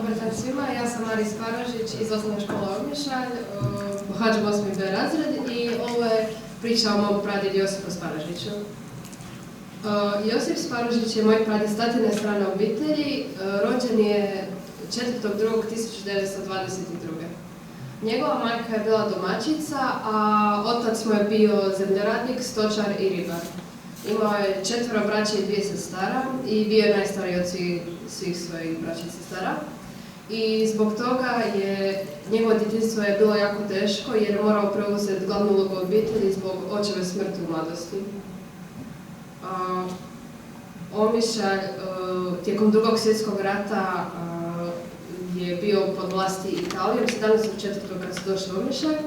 Dobar dan svima, ja sam Maris Paražić iz osnovne škole Ognjišalj, pohađam 8. B razred i ovo je priča o mom pradjedu Josipu Sparažiću. Josip Sparažić je moj pradjed s tatine strane obitelji, rođen je 4.2.1922. Njegova majka je bila domaćica, a otac mu je bio zemljoradnik, stočar i ribar. Imao je 4 braće i 2 sestara i bio je najstariji od svih svojih braća i sestara. I zbog toga je njegovo djetinjstvo je bilo jako teško jer je morao preuzeti glavnu ulogu obitelji zbog očeve smrti u mladosti. Omišalj tijekom Drugog svjetskog rata je bio pod vlasti Italijom 17.4. kad su došli u Omišalj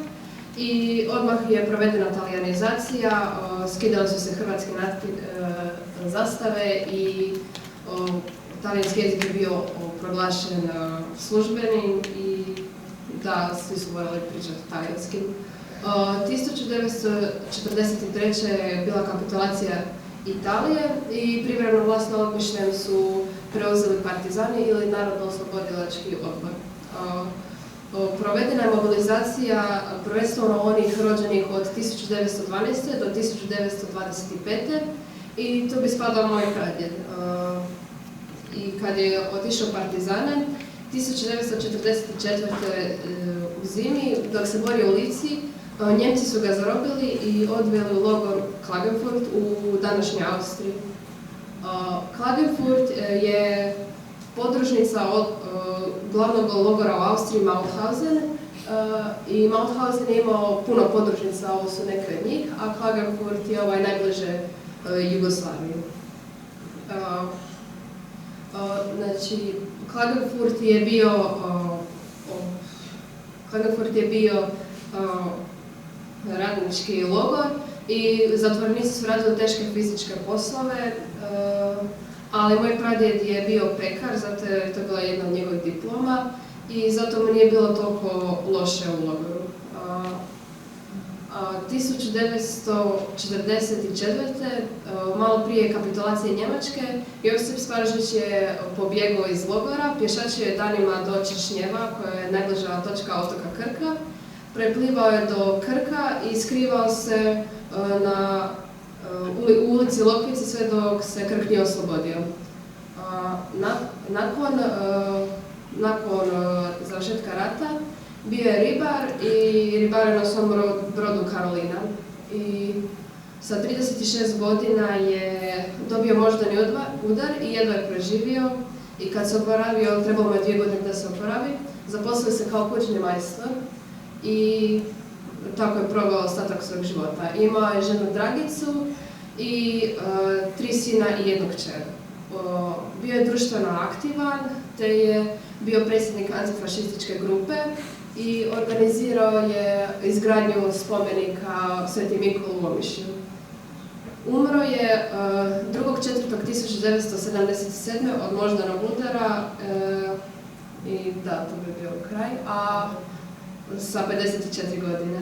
i odmah je provedena talijanizacija, skidali su se hrvatske zastave i talijanski jezik je bio proglašen službenim i da, svi su morali pričati talijanskim. 1943. je bila kapitulacija Italije i privremenu vlast na Omišljem su preuzeli partizani ili Narodno-oslobodilački odbor. Provedena je mobilizacija prvenstveno onih rođenih od 1912. do 1925. i tu bi spadao moj pradjed. I kad je otišao partizane, 1944. u zimi, dok se borio u Lici, Njemci su ga zarobili i odveli u logor Klagenfurt u današnjoj Austriji. Klagenfurt je podružnica od glavnog logora u Austriji, Mauthausen, i Mauthausen je imao puno podružnica, ovo su neke od njih, a Klagenfurt je najbliže Jugoslaviji. Znači, Klagenfurt je bio radnički logor i zatvorenici su radili teške fizičke poslove, ali moj pradjed je bio pekar, zato je to bila jedna od njegovih diploma i zato mu nije bilo toliko loše u logoru. 1944. malo prije kapitulacije Njemačke, Josip Sparažić je pobjegao iz logora, pješačio je danima do Čršnjeva, koja je najbliža točka otoka Krka, preplivao je do Krka i skrivao se u ulici Lokvici sve dok se Krk nije oslobodio. Nakon završetka rata bio je ribar i ribario na svom brodu Karolina. I sa 36 godina je dobio moždani udar i jedva je preživio. I kad se oporavio, trebalo mu je 2 godine da se oporavi, zaposlio se kao kućni majstor i tako je proveo ostatak svog života. Imao je ženu Dragicu i 3 sina i 1 kćer. Bio je društveno aktivan, te je bio predsjednik antifašističke grupe i organizirao je izgradnju spomenika Sveti Mikolu u Omišlju. Umro je 2.4.1977. od moždanog udara i da, to bi bio kraj, a sa 54 godine.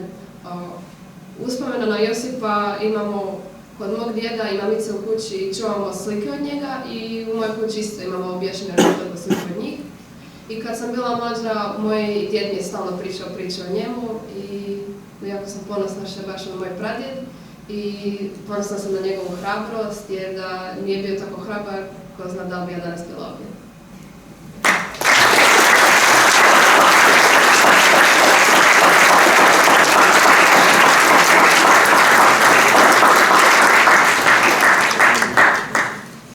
Uspomenu na Josipa imamo kod mog djeda i mamice u kući i čuvamo slike od njega i u mojoj kući isto imamo obješene nekoliko slike od njih. I kad sam bila mlađa, moj djed mi je stalno pričao o njemu i jako sam ponosna što je baš na moj pradjed i ponosna sam na njegovu hrabrost jer da nije bio tako hrabar, ko zna da li bi ja danas bila ovdje.